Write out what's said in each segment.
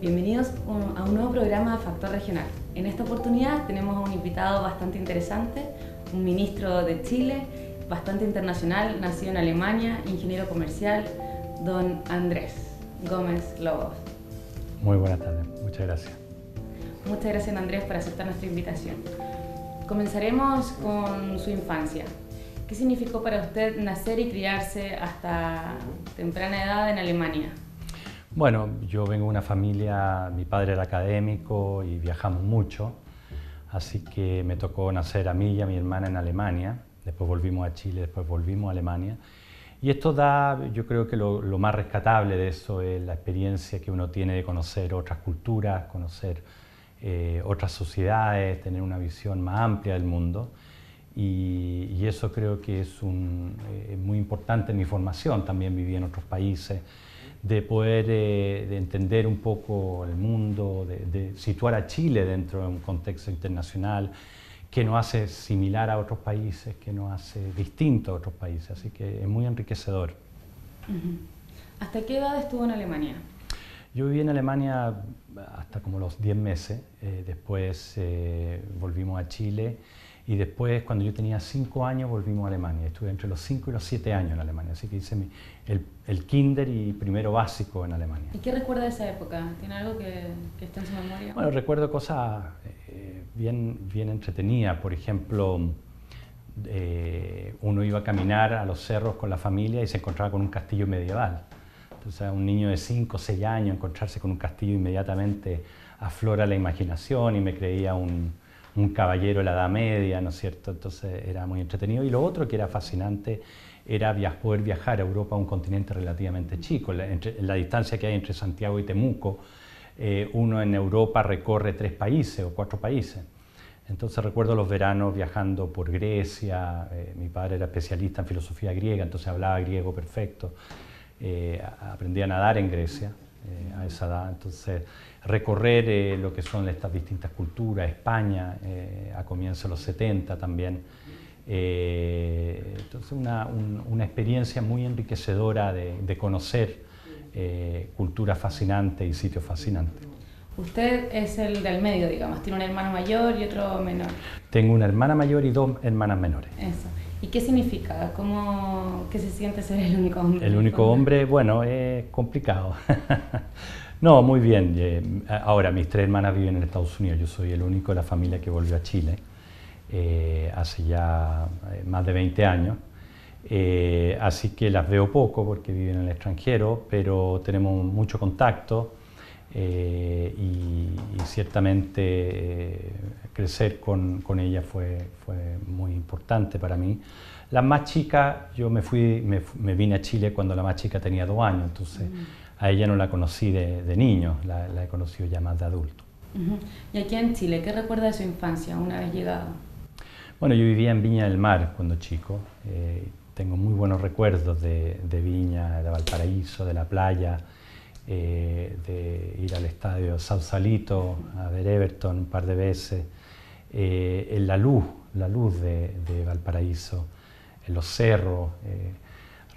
Bienvenidos a un nuevo programa de Factor Regional. En esta oportunidad tenemos a un invitado bastante interesante, un ministro de Chile, bastante internacional, nacido en Alemania, ingeniero comercial, don Andrés Gómez Lobos. Muy buenas tardes, muchas gracias. Muchas gracias, Andrés, por aceptar nuestra invitación. Comenzaremos con su infancia. ¿Qué significó para usted nacer y criarse hasta temprana edad en Alemania? Bueno, yo vengo de una familia, mi padre era académico y viajamos mucho, así que me tocó nacer a mí y a mi hermana en Alemania, después volvimos a Chile, después volvimos a Alemania. Y esto da, yo creo que lo más rescatable de eso es la experiencia que uno tiene de conocer otras culturas, conocer otras sociedades, tener una visión más amplia del mundo. Y eso creo que es muy importante en mi formación. También viví en otros países, de poder de entender un poco el mundo, de situar a Chile dentro de un contexto internacional que nos hace similar a otros países, que nos hace distinto a otros países. Así que es muy enriquecedor. ¿Hasta qué edad estuvo en Alemania? Yo viví en Alemania hasta como los 10 meses, después volvimos a Chile y después cuando yo tenía 5 años volvimos a Alemania. Estuve entre los 5 y los 7 años en Alemania, así que hice el kinder y primero básico en Alemania. ¿Y qué recuerda de esa época? ¿Tiene algo que esté en su memoria? Bueno, recuerdo cosas bien entretenidas. Por ejemplo, uno iba a caminar a los cerros con la familia y se encontraba con un castillo medieval. Entonces, un niño de 5 o 6 años encontrarse con un castillo inmediatamente aflora la imaginación y me creía un caballero de la Edad Media, ¿no es cierto? Entonces era muy entretenido. Y lo otro que era fascinante era poder viajar a Europa, a un continente relativamente chico. La distancia que hay entre Santiago y Temuco, uno en Europa recorre 3 países o 4 países. Entonces recuerdo los veranos viajando por Grecia, mi padre era especialista en filosofía griega, entonces hablaba griego perfecto. Aprendí a nadar en Grecia a esa edad, entonces recorrer lo que son estas distintas culturas, España a comienzos de los 70 también, entonces una experiencia muy enriquecedora de conocer culturas fascinantes y sitios fascinantes. Usted es el del medio, digamos, tiene un hermano mayor y otro menor. Tengo una hermana mayor y 2 hermanas menores. Eso. ¿Y qué significa? ¿Qué se siente ser el único hombre? El único hombre, bueno, es complicado. No, muy bien. Ahora, mis 3 hermanas viven en Estados Unidos. Yo soy el único de la familia que volvió a Chile hace ya más de 20 años. Así que las veo poco porque viven en el extranjero, pero tenemos mucho contacto y ciertamente crecer con ella fue muy importante para mí. La más chica, yo me vine a Chile cuando la más chica tenía 2 años, entonces a ella no la conocí de niño, la he conocido ya más de adulto. ¿Y aquí en Chile, qué recuerda de su infancia una vez llegado? Bueno, yo vivía en Viña del Mar cuando chico, tengo muy buenos recuerdos de Viña, de Valparaíso, de la playa, de ir al estadio Sausalito, a ver Everton un par de veces, en la luz de Valparaíso, en los cerros.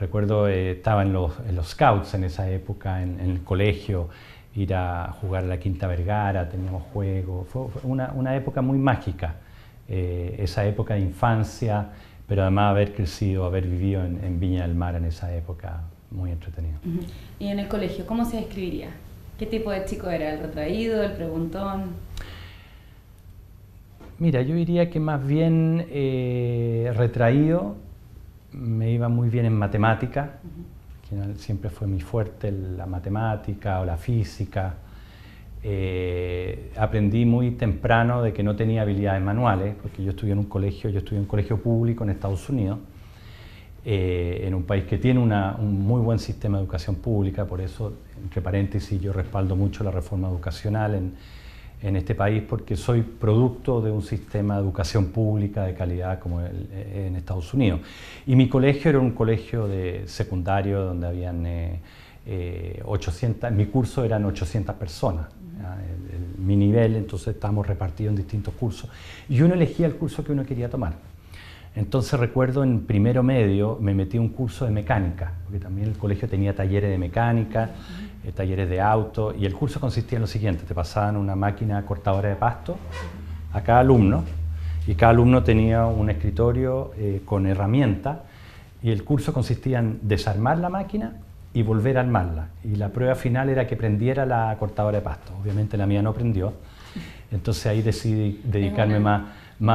Recuerdo estaba en los scouts en esa época, en el colegio, ir a jugar a la Quinta Vergara, teníamos juegos, fue una época muy mágica, esa época de infancia, pero además haber crecido, haber vivido en Viña del Mar en esa época, muy entretenido. ¿Y en el colegio cómo se describiría? ¿Qué tipo de chico era? ¿El retraído, el preguntón? Mira, yo diría que más bien retraído, me iba muy bien en matemática, que siempre fue muy fuerte la matemática o la física. Aprendí muy temprano de que no tenía habilidades manuales, porque yo estudié en un colegio público en Estados Unidos, en un país que tiene un muy buen sistema de educación pública, por eso, entre paréntesis, yo respaldo mucho la reforma educacional en este país, porque soy producto de un sistema de educación pública de calidad como en Estados Unidos. Y mi colegio era un colegio de secundario donde habían 800, en mi curso eran 800 personas, mi nivel, entonces estábamos repartidos en distintos cursos, y uno elegía el curso que uno quería tomar. Entonces recuerdo en primero medio me metí a un curso de mecánica, porque también el colegio tenía talleres de mecánica, talleres de auto, y el curso consistía en lo siguiente: te pasaban una máquina cortadora de pasto a cada alumno, y cada alumno tenía un escritorio con herramientas, y el curso consistía en desarmar la máquina y volver a armarla, y la prueba final era que prendiera la cortadora de pasto. Obviamente la mía no prendió, entonces ahí decidí dedicarme más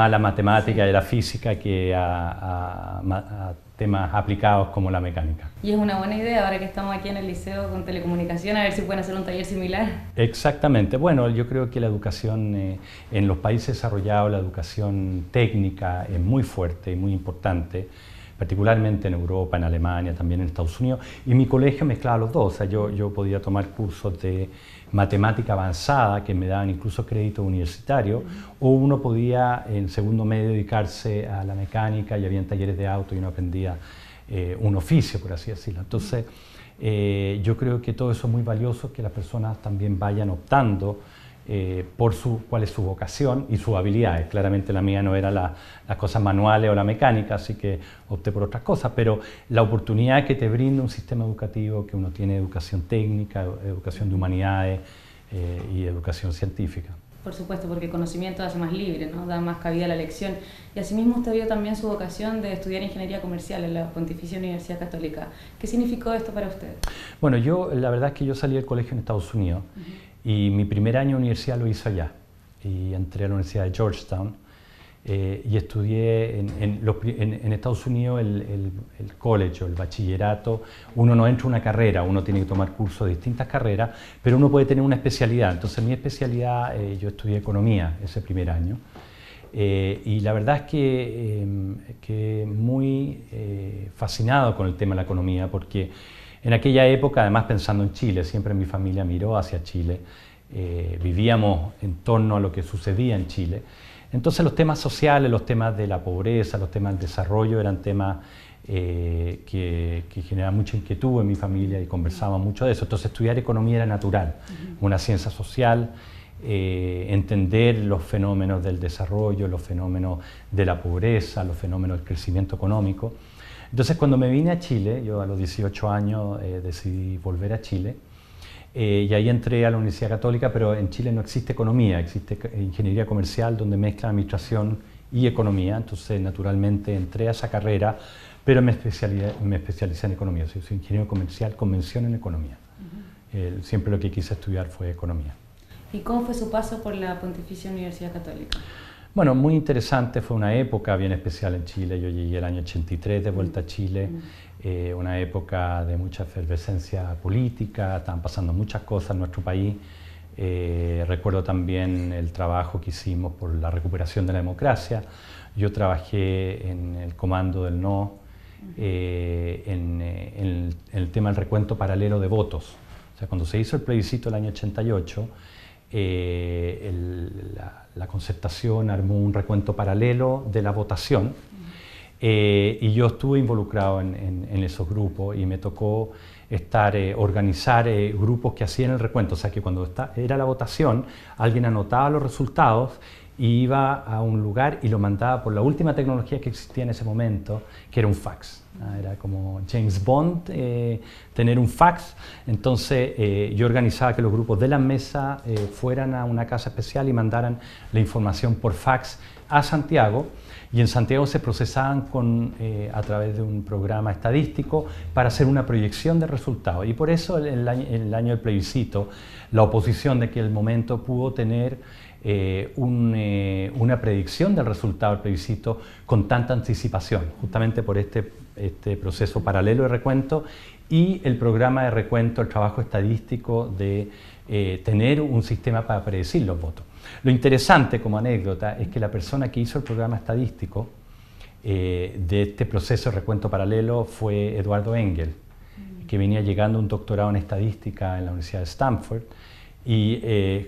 a la matemática y a la física que a temas aplicados como la mecánica. Y es una buena idea ahora que estamos aquí en el liceo con telecomunicación, a ver si pueden hacer un taller similar. Exactamente. Bueno, yo creo que la educación en los países desarrollados, la educación técnica es muy fuerte y muy importante, particularmente en Europa, en Alemania, también en Estados Unidos, y mi colegio mezclaba los dos. O sea, yo podía tomar cursos de matemática avanzada que me daban incluso crédito universitario, o uno podía en segundo medio dedicarse a la mecánica, y había talleres de auto y uno aprendía un oficio, por así decirlo. Entonces, yo creo que todo eso es muy valioso, que las personas también vayan optando por cuál es su vocación y sus habilidades. Claramente la mía no era las cosas manuales o la mecánica, así que opté por otras cosas, pero la oportunidad que te brinda un sistema educativo, que uno tiene educación técnica, educación de humanidades y educación científica. Por supuesto, porque el conocimiento hace más libre, ¿no? Da más cabida a la elección. Y asimismo usted vio también su vocación de estudiar ingeniería comercial en la Pontificia Universidad Católica. ¿Qué significó esto para usted? Bueno, la verdad es que yo salí del colegio en Estados Unidos, y mi primer año de universidad lo hice allá, y entré a la Universidad de Georgetown, y estudié en Estados Unidos el college o el bachillerato. Uno no entra a una carrera, uno tiene que tomar cursos de distintas carreras, pero uno puede tener una especialidad. Entonces mi especialidad, yo estudié economía ese primer año, y la verdad es que muy fascinado con el tema de la economía, porque en aquella época, además pensando en Chile, siempre mi familia miró hacia Chile, vivíamos en torno a lo que sucedía en Chile. Entonces los temas sociales, los temas de la pobreza, los temas del desarrollo eran temas que generaban mucha inquietud en mi familia, y conversábamos mucho de eso. Entonces estudiar economía era natural, una ciencia social, entender los fenómenos del desarrollo, los fenómenos de la pobreza, los fenómenos del crecimiento económico. Entonces, cuando me vine a Chile, yo a los 18 años decidí volver a Chile, y ahí entré a la Universidad Católica, pero en Chile no existe economía, existe ingeniería comercial, donde mezcla administración y economía. Entonces, naturalmente, entré a esa carrera, pero me especialicé en economía. Soy ingeniero comercial con mención en economía. Siempre lo que quise estudiar fue economía. ¿Y cómo fue su paso por la Pontificia Universidad Católica? Bueno, muy interesante, fue una época bien especial en Chile. Yo llegué el año 83 de vuelta a Chile, una época de mucha efervescencia política, estaban pasando muchas cosas en nuestro país. Recuerdo también el trabajo que hicimos por la recuperación de la democracia. Yo trabajé en el Comando del No, en el tema del recuento paralelo de votos. O sea, cuando se hizo el plebiscito el año 88, la concertación armó un recuento paralelo de la votación, y yo estuve involucrado en esos grupos, y me tocó organizar grupos que hacían el recuento. O sea, que cuando era la votación, alguien anotaba los resultados y iba a un lugar y lo mandaba por la última tecnología que existía en ese momento, que era un fax. Era como James Bond, tener un fax. Entonces yo organizaba que los grupos de la mesa fueran a una casa especial y mandaran la información por fax a Santiago, y en Santiago se procesaban a través de un programa estadístico para hacer una proyección de resultados. Y por eso el año del plebiscito, la oposición de aquel momento pudo tener una predicción del resultado del plebiscito con tanta anticipación, justamente por este proceso paralelo de recuento y el programa de recuento, el trabajo estadístico de tener un sistema para predecir los votos. Lo interesante como anécdota es que la persona que hizo el programa estadístico de este proceso de recuento paralelo fue Eduardo Engel, que venía llegando a un doctorado en estadística en la Universidad de Stanford, y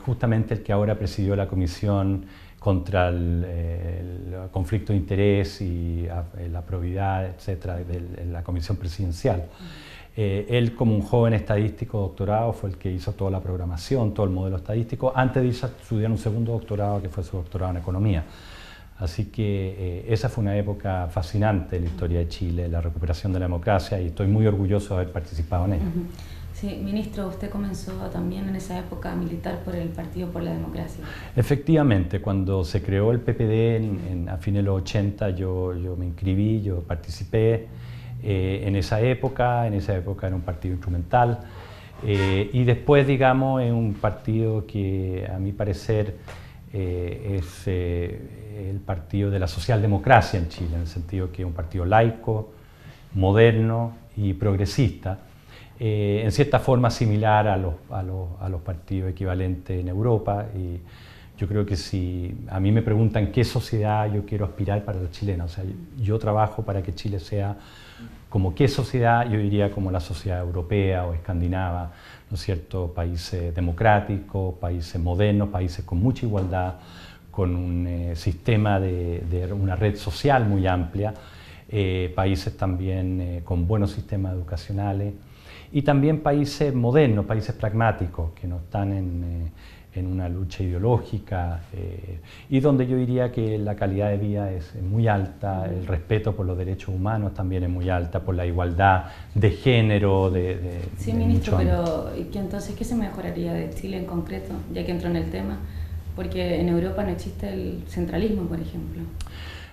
justamente el que ahora presidió la comisión contra el conflicto de interés y la probidad, etcétera, de la comisión presidencial. Él, como un joven estadístico doctorado, fue el que hizo toda la programación, todo el modelo estadístico, antes de irse a estudiar un segundo doctorado, que fue su doctorado en economía. Así que esa fue una época fascinante en la historia de Chile, la recuperación de la democracia, y estoy muy orgulloso de haber participado en ella. Sí, ministro, usted comenzó también en esa época a militar por el Partido por la Democracia. Efectivamente, cuando se creó el PPD a fines de los 80, yo me inscribí, yo participé en esa época era un partido instrumental, y después, digamos, es un partido que, a mi parecer, es el partido de la socialdemocracia en Chile, en el sentido que es un partido laico, moderno y progresista, en cierta forma similar a los partidos equivalentes en Europa. Y yo creo que si a mí me preguntan qué sociedad yo quiero aspirar para los chilenos, o sea, yo trabajo para que Chile sea como qué sociedad, yo diría como la sociedad europea o escandinava, ¿no es cierto? Países democráticos, países modernos, países con mucha igualdad, con un sistema de una red social muy amplia, países también con buenos sistemas educacionales, y también países modernos, países pragmáticos, que no están en una lucha ideológica, y donde yo diría que la calidad de vida es muy alta, el respeto por los derechos humanos también es muy alta, por la igualdad de género. Sí, ministro, pero entonces, ¿qué se mejoraría de Chile en concreto, ya que entró en el tema? Porque en Europa no existe el centralismo, por ejemplo.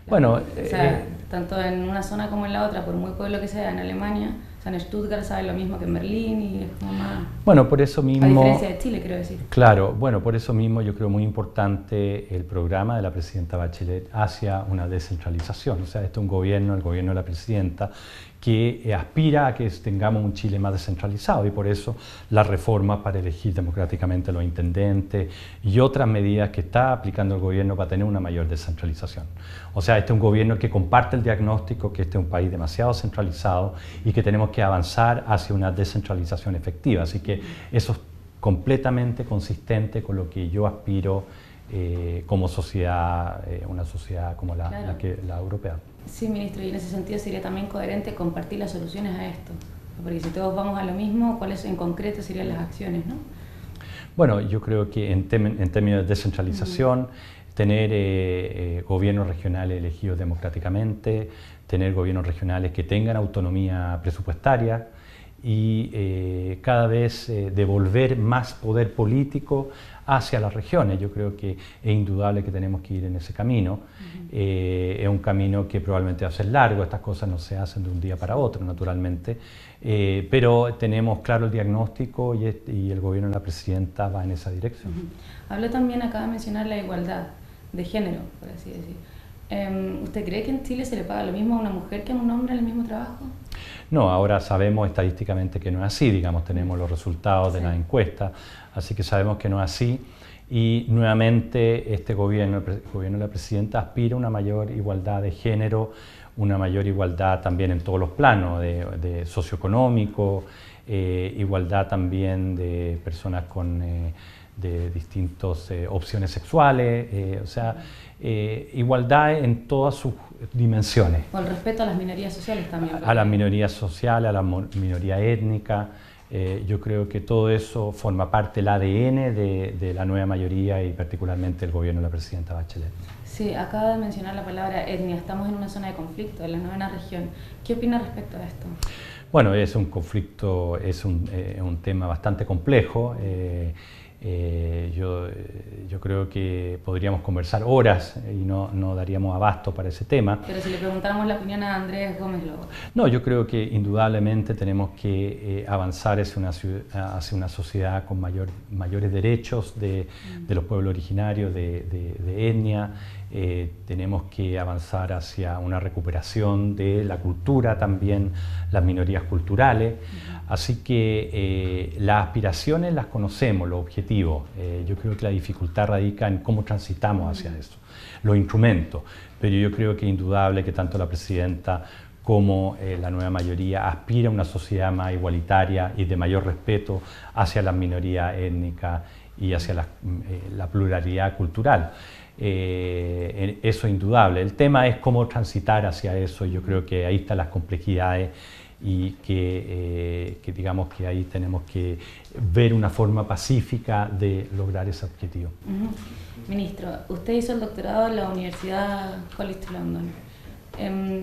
Bueno, o sea, tanto en una zona como en la otra, por muy pueblo que sea, en Alemania, o sea, en Stuttgart sabe lo mismo que en Berlín, y es como más... Bueno, por eso mismo... A diferencia de Chile, quiero decir. Claro, bueno, por eso mismo yo creo muy importante el programa de la presidenta Bachelet hacia una descentralización. O sea, este es un gobierno, el gobierno de la presidenta, que aspira a que tengamos un Chile más descentralizado, y por eso la reforma para elegir democráticamente a los intendentes y otras medidas que está aplicando el gobierno para tener una mayor descentralización. O sea, este es un gobierno que comparte el diagnóstico que este es un país demasiado centralizado y que tenemos que avanzar hacia una descentralización efectiva. Así que eso es completamente consistente con lo que yo aspiro como sociedad, una sociedad como la europea. Sí, ministro, y en ese sentido sería también coherente compartir las soluciones a esto, porque si todos vamos a lo mismo, ¿cuáles en concreto serían las acciones, no? Bueno, yo creo que en términos de descentralización, tener gobiernos regionales elegidos democráticamente, tener gobiernos regionales que tengan autonomía presupuestaria, y cada vez devolver más poder político hacia las regiones. Yo creo que es indudable que tenemos que ir en ese camino. Es un camino que probablemente va a ser largo, estas cosas no se hacen de un día para otro, naturalmente, pero tenemos claro el diagnóstico, y el gobierno de la presidenta va en esa dirección. Habló también, acaba de mencionar la igualdad de género, por así decir. ¿Usted cree que en Chile se le paga lo mismo a una mujer que a un hombre en el mismo trabajo? No, ahora sabemos estadísticamente que no es así, digamos, tenemos los resultados de la encuesta, así que sabemos que no es así, y nuevamente este gobierno, el gobierno de la presidenta, aspira a una mayor igualdad de género, una mayor igualdad también en todos los planos, de socioeconómico, igualdad también de personas con de distintas opciones sexuales, o sea, igualdad en todas sus dimensiones. Con respeto a las minorías sociales también. A las minorías sociales, a la minoría étnica. Yo creo que todo eso forma parte del ADN de la nueva mayoría, y particularmente el gobierno de la presidenta Bachelet. Sí, acaba de mencionar la palabra etnia. Estamos en una zona de conflicto, en la novena región. ¿Qué opina respecto a esto? Bueno, es un conflicto, es un tema bastante complejo. Yo creo que podríamos conversar horas y no daríamos abasto para ese tema. Pero si le preguntáramos la opinión a Andrés Gómez Lobo. No, yo creo que indudablemente tenemos que avanzar hacia una sociedad con mayores derechos de los pueblos originarios, de etnia. Tenemos que avanzar hacia una recuperación de la cultura, también las minorías culturales. Así que las aspiraciones las conocemos, los objetivos. Yo creo que la dificultad radica en cómo transitamos hacia eso, los instrumentos. Pero yo creo que es indudable que tanto la presidenta como la nueva mayoría aspira a una sociedad más igualitaria y de mayor respeto hacia las minorías étnicas y hacia la pluralidad cultural. Eso es indudable. El tema es cómo transitar hacia eso, y yo creo que ahí están las complejidades y que digamos que ahí tenemos que ver una forma pacífica de lograr ese objetivo. Ministro, usted hizo el doctorado en la Universidad College London.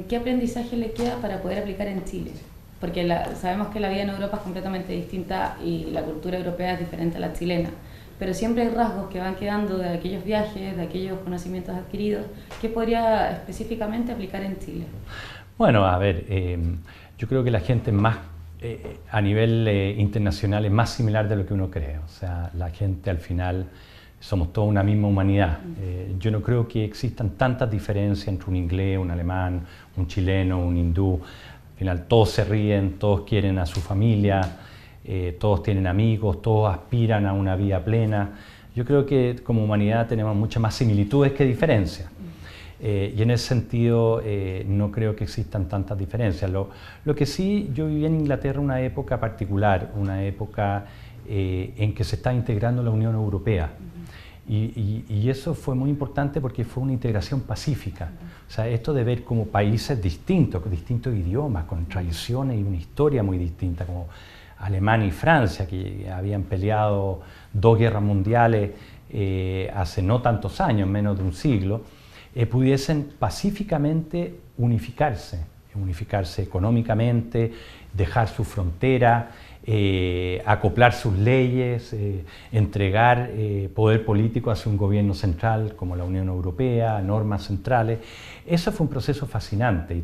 ¿Qué aprendizaje le queda para poder aplicar en Chile? Porque sabemos que la vida en Europa es completamente distinta y la cultura europea es diferente a la chilena, pero siempre hay rasgos que van quedando de aquellos viajes, de aquellos conocimientos adquiridos. ¿Qué podría específicamente aplicar en Chile? Bueno, a ver, yo creo que la gente a nivel internacional es más similar de lo que uno cree. O sea, la gente al final somos toda una misma humanidad. Yo no creo que existan tantas diferencias entre un inglés, un alemán, un chileno, un hindú. Al final todos se ríen, todos quieren a su familia, todos tienen amigos, todos aspiran a una vida plena. Yo creo que como humanidad tenemos muchas más similitudes que diferencias. Y en ese sentido no creo que existan tantas diferencias. Lo que sí, yo viví en Inglaterra una época particular, una época en que se está integrando la Unión Europea. Y eso fue muy importante porque fue una integración pacífica. O sea, esto de ver como países distintos, con distintos idiomas, con tradiciones y una historia muy distinta, como Alemania y Francia, que habían peleado 2 guerras mundiales hace no tantos años, menos de un siglo, pudiesen pacíficamente unificarse económicamente, dejar su frontera, acoplar sus leyes, entregar poder político hacia un gobierno central como la Unión Europea, normas centrales. Eso fue un proceso fascinante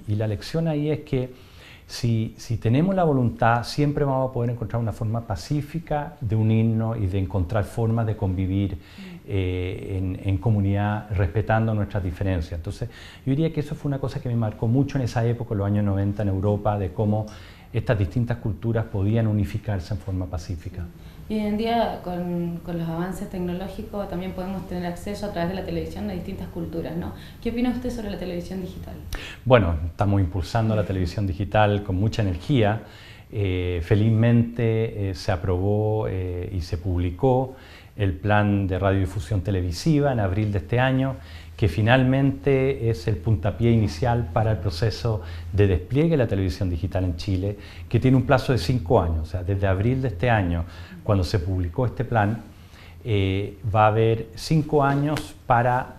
y la lección ahí es que si tenemos la voluntad, siempre vamos a poder encontrar una forma pacífica de unirnos y de encontrar formas de convivir en comunidad, respetando nuestras diferencias. Entonces, yo diría que eso fue una cosa que me marcó mucho en esa época, en los años 90 en Europa, de cómo estas distintas culturas podían unificarse en forma pacífica. Y hoy en día, con los avances tecnológicos, también podemos tener acceso a través de la televisión a distintas culturas, ¿no? ¿Qué opina usted sobre la televisión digital? Bueno, estamos impulsando la televisión digital con mucha energía. Felizmente se aprobó y se publicó el plan de radiodifusión televisiva en abril de este año, que finalmente es el puntapié inicial para el proceso de despliegue de la televisión digital en Chile, que tiene un plazo de 5 años. O sea, desde abril de este año, cuando se publicó este plan, va a haber 5 años para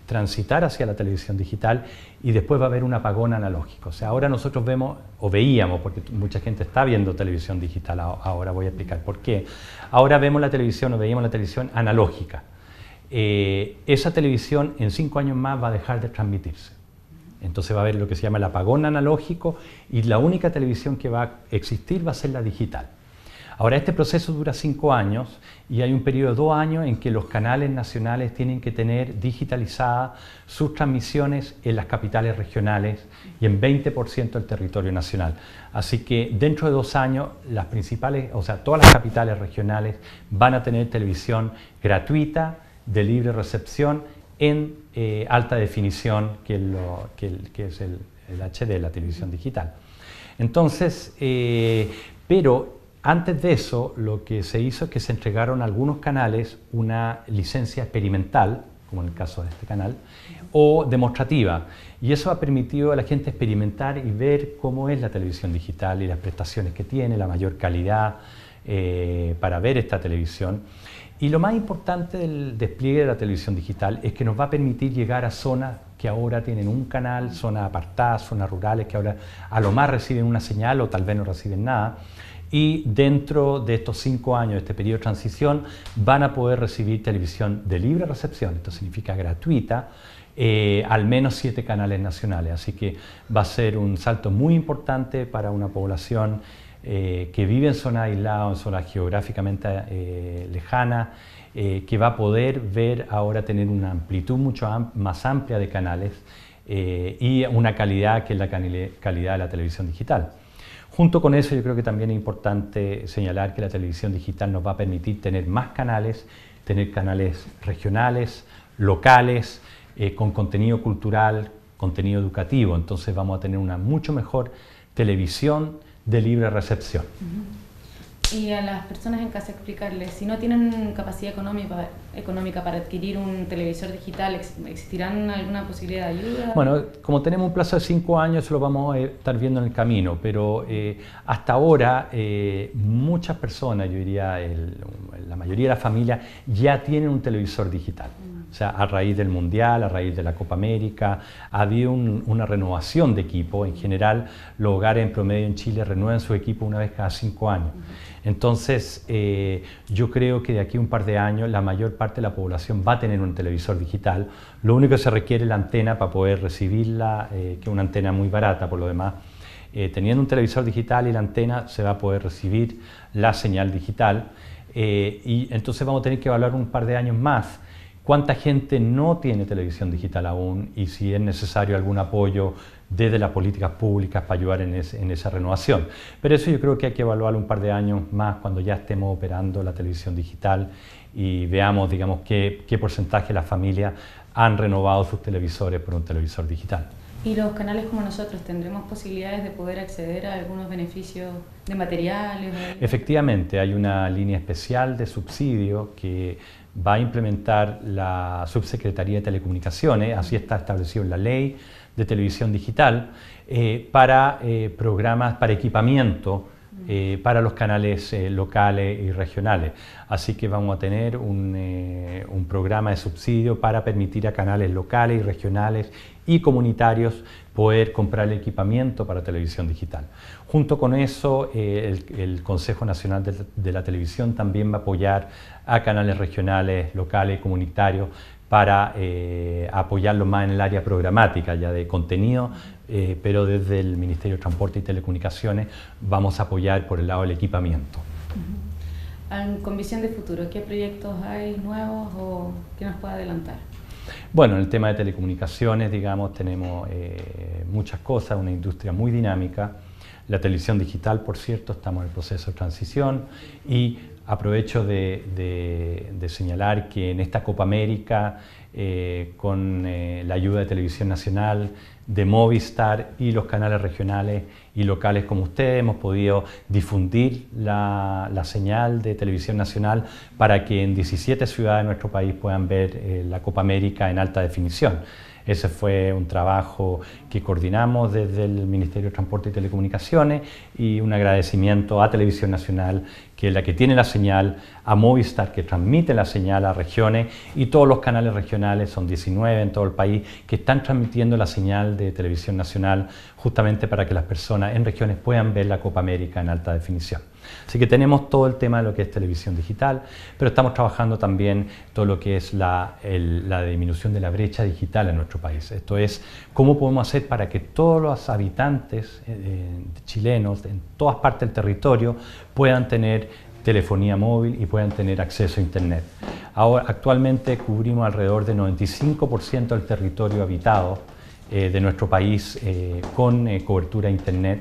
transitar hacia la televisión digital y después va a haber un apagón analógico. O sea, ahora nosotros vemos, o veíamos, porque mucha gente está viendo televisión digital, ahora voy a explicar por qué. Ahora vemos la televisión o veíamos la televisión analógica. Esa televisión en 5 años más va a dejar de transmitirse. Entonces va a haber lo que se llama el apagón analógico y la única televisión que va a existir va a ser la digital. Ahora, este proceso dura 5 años y hay un periodo de 2 años en que los canales nacionales tienen que tener digitalizadas sus transmisiones en las capitales regionales y en 20% del territorio nacional. Así que dentro de 2 años, las principales, o sea, todas las capitales regionales van a tener televisión gratuita, de libre recepción, en alta definición, que es el HD, la televisión digital. Entonces, pero antes de eso, lo que se hizo es que se entregaron a algunos canales una licencia experimental, como en el caso de este canal, o demostrativa. Y eso ha permitido a la gente experimentar y ver cómo es la televisión digital y las prestaciones que tiene, la mayor calidad para ver esta televisión. Y lo más importante del despliegue de la televisión digital es que nos va a permitir llegar a zonas que ahora tienen un canal, zonas apartadas, zonas rurales que ahora a lo más reciben una señal o tal vez no reciben nada. Y dentro de estos 5 años, de este periodo de transición, van a poder recibir televisión de libre recepción, esto significa gratuita, al menos 7 canales nacionales. Así que va a ser un salto muy importante para una población que vive en zonas aisladas, en zonas geográficamente lejanas, que va a poder ver ahora tener una amplitud mucho más amplia de canales y una calidad que es la calidad de la televisión digital. Junto con eso, yo creo que también es importante señalar que la televisión digital nos va a permitir tener más canales, tener canales regionales, locales, con contenido cultural, contenido educativo. Entonces vamos a tener una mucho mejor televisión de libre recepción. Y a las personas en casa explicarles, si no tienen capacidad económica para adquirir un televisor digital, ¿existirán alguna posibilidad de ayuda? Bueno, como tenemos un plazo de 5 años, lo vamos a estar viendo en el camino, pero hasta ahora muchas personas, yo diría la mayoría de las familias, ya tienen un televisor digital. O sea, a raíz del Mundial, a raíz de la Copa América, ha habido una renovación de equipo. En general, los hogares en promedio en Chile renuevan su equipo una vez cada 5 años. Entonces, yo creo que de aquí a un par de años la mayor parte de la población va a tener un televisor digital. Lo único que se requiere es la antena para poder recibirla, que es una antena muy barata por lo demás. Teniendo un televisor digital y la antena se va a poder recibir la señal digital. Y entonces vamos a tener que evaluar un par de años más cuánta gente no tiene televisión digital aún y si es necesario algún apoyo desde las políticas públicas para ayudar en esa renovación. Pero eso yo creo que hay que evaluarlo un par de años más cuando ya estemos operando la televisión digital y veamos, digamos, qué porcentaje de las familias han renovado sus televisores por un televisor digital. ¿Y los canales como nosotros tendremos posibilidades de poder acceder a algunos beneficios de materiales? Efectivamente, hay una línea especial de subsidio que va a implementar la Subsecretaría de Telecomunicaciones, así está establecido en la Ley de Televisión Digital, para programas, para equipamiento, para los canales locales y regionales. Así que vamos a tener un programa de subsidio para permitir a canales locales y regionales y comunitarios poder comprar el equipamiento para televisión digital. Junto con eso, el Consejo Nacional de la Televisión también va a apoyar a canales regionales, locales y comunitarios para apoyarlo más en el área programática, ya de contenido, pero desde el Ministerio de Transporte y Telecomunicaciones vamos a apoyar por el lado del equipamiento. Con visión de futuro, ¿qué proyectos hay nuevos o qué nos puede adelantar? Bueno, en el tema de telecomunicaciones, digamos, tenemos muchas cosas, una industria muy dinámica. La televisión digital, por cierto, estamos en el proceso de transición y aprovecho de señalar que en esta Copa América, con la ayuda de Televisión Nacional, de Movistar y los canales regionales y locales como ustedes, hemos podido difundir la señal de Televisión Nacional para que en 17 ciudades de nuestro país puedan ver la Copa América en alta definición. Ese fue un trabajo que coordinamos desde el Ministerio de Transporte y Telecomunicaciones y un agradecimiento a Televisión Nacional, que es la que tiene la señal, a Movistar, que transmite la señal a regiones, y todos los canales regionales, son 19 en todo el país, que están transmitiendo la señal de Televisión Nacional justamente para que las personas en regiones puedan ver la Copa América en alta definición. Así que tenemos todo el tema de lo que es televisión digital, pero estamos trabajando también todo lo que es la disminución de la brecha digital en nuestro país. Esto es, cómo podemos hacer para que todos los habitantes chilenos en todas partes del territorio puedan tener telefonía móvil y puedan tener acceso a Internet. Ahora, actualmente cubrimos alrededor del 95% del territorio habitado de nuestro país con cobertura de Internet,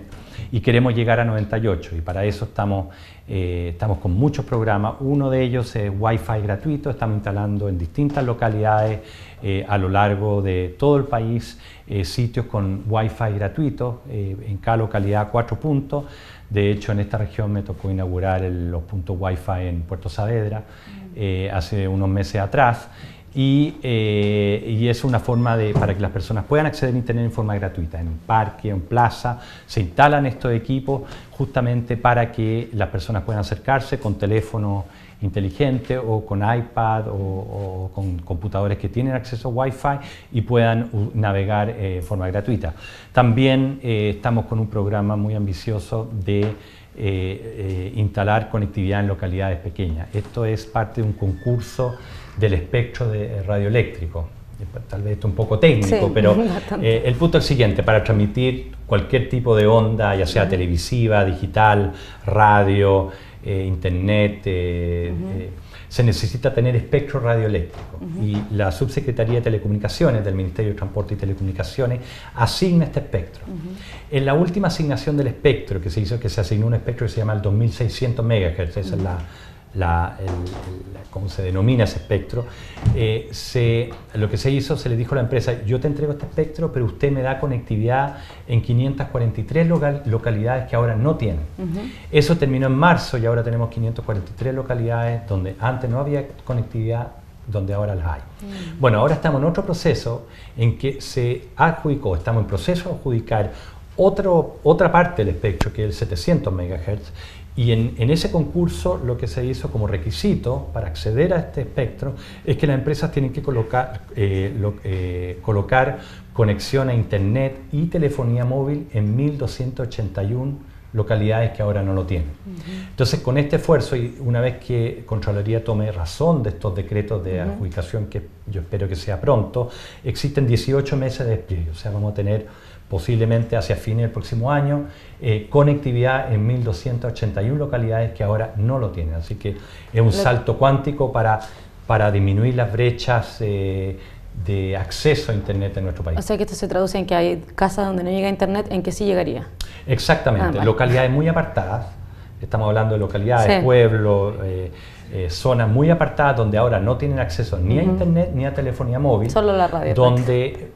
y queremos llegar a 98, y para eso estamos con muchos programas. Uno de ellos es Wi-Fi gratuito. Estamos instalando en distintas localidades a lo largo de todo el país sitios con Wi-Fi gratuito, en cada localidad 4 puntos. De hecho, en esta región me tocó inaugurar los puntos Wi-Fi en Puerto Saavedra hace unos meses atrás. Y es una forma para que las personas puedan acceder a Internet en forma gratuita. En parque, en plaza, se instalan estos equipos justamente para que las personas puedan acercarse con teléfono inteligente o con iPad o con computadores que tienen acceso a Wi-Fi y puedan navegar en forma gratuita. También estamos con un programa muy ambicioso de instalar conectividad en localidades pequeñas. Esto es parte de un concurso del espectro de radioeléctrico. Tal vez esto es un poco técnico, sí, pero el punto es el siguiente: para transmitir cualquier tipo de onda, ya sea televisiva, digital, radio, internet, se necesita tener espectro radioeléctrico. Y la Subsecretaría de Telecomunicaciones del Ministerio de Transporte y Telecomunicaciones asigna este espectro. En la última asignación del espectro que se hizo, que se asignó un espectro que se llama el 2600 MHz, esa es ¿cómo se denomina ese espectro? Lo que se hizo, se le dijo a la empresa, yo te entrego este espectro, pero usted me da conectividad en 543 localidades que ahora no tienen. Eso terminó en marzo y ahora tenemos 543 localidades donde antes no había conectividad, donde ahora las hay. Bueno, ahora estamos en otro proceso en que se adjudicó, estamos en proceso de adjudicar otra parte del espectro, que es el 700 MHz, y en ese concurso lo que se hizo como requisito para acceder a este espectro es que las empresas tienen que colocar conexión a internet y telefonía móvil en 1281 localidades que ahora no lo tienen. Entonces, con este esfuerzo, y una vez que Contraloría tome razón de estos decretos de adjudicación, que yo espero que sea pronto, existen 18 meses de despliegue, o sea, vamos a tener posiblemente hacia fines del próximo año, conectividad en 1281 localidades que ahora no lo tienen. Así que es un salto cuántico para disminuir las brechas de acceso a Internet en nuestro país. O sea que esto se traduce en que hay casas donde no llega Internet, en que sí llegaría. Exactamente, vale. Localidades muy apartadas, estamos hablando de localidades, sí, pueblos, zonas muy apartadas donde ahora no tienen acceso ni a Internet ni a telefonía móvil. Solo la radio. Donde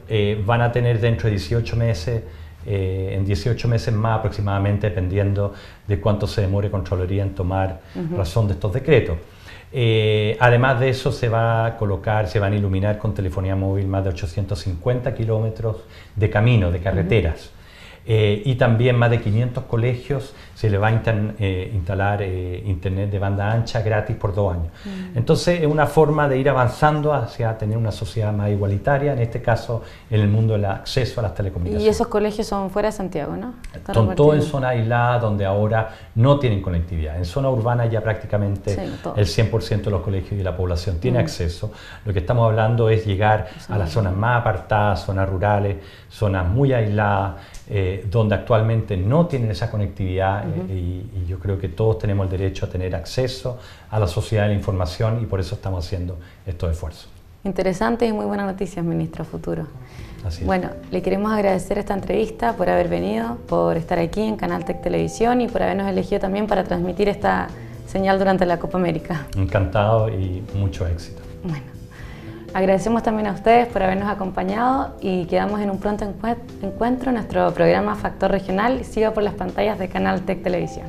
van a tener dentro de 18 meses, en 18 meses más aproximadamente, dependiendo de cuánto se demore Contraloría en tomar razón de estos decretos. Además de eso, se van a iluminar con telefonía móvil más de 850 kilómetros de camino, de carreteras. Y también más de 500 colegios se le va a instalar internet de banda ancha gratis por 2 años. Entonces es una forma de ir avanzando hacia tener una sociedad más igualitaria, en este caso en el mundo del acceso a las telecomunicaciones. Y esos colegios son fuera de Santiago, ¿no? Son todos en zonas aisladas donde ahora no tienen conectividad. En zona urbana ya prácticamente el 100% de los colegios y de la población tiene acceso. Lo que estamos hablando es llegar a las zonas más apartadas, zonas rurales, zonas muy aisladas, donde actualmente no tienen esa conectividad y yo creo que todos tenemos el derecho a tener acceso a la sociedad de la información y por eso estamos haciendo estos esfuerzos. Interesante y muy buenas noticias, ministro, futuro. Así es. Bueno, le queremos agradecer esta entrevista, por haber venido, por estar aquí en Canaltech Televisión y por habernos elegido también para transmitir esta señal durante la Copa América. Encantado y mucho éxito. Bueno. Agradecemos también a ustedes por habernos acompañado y quedamos en un pronto encuentro en nuestro programa Factor Regional. Siga por las pantallas de Canaltech Televisión.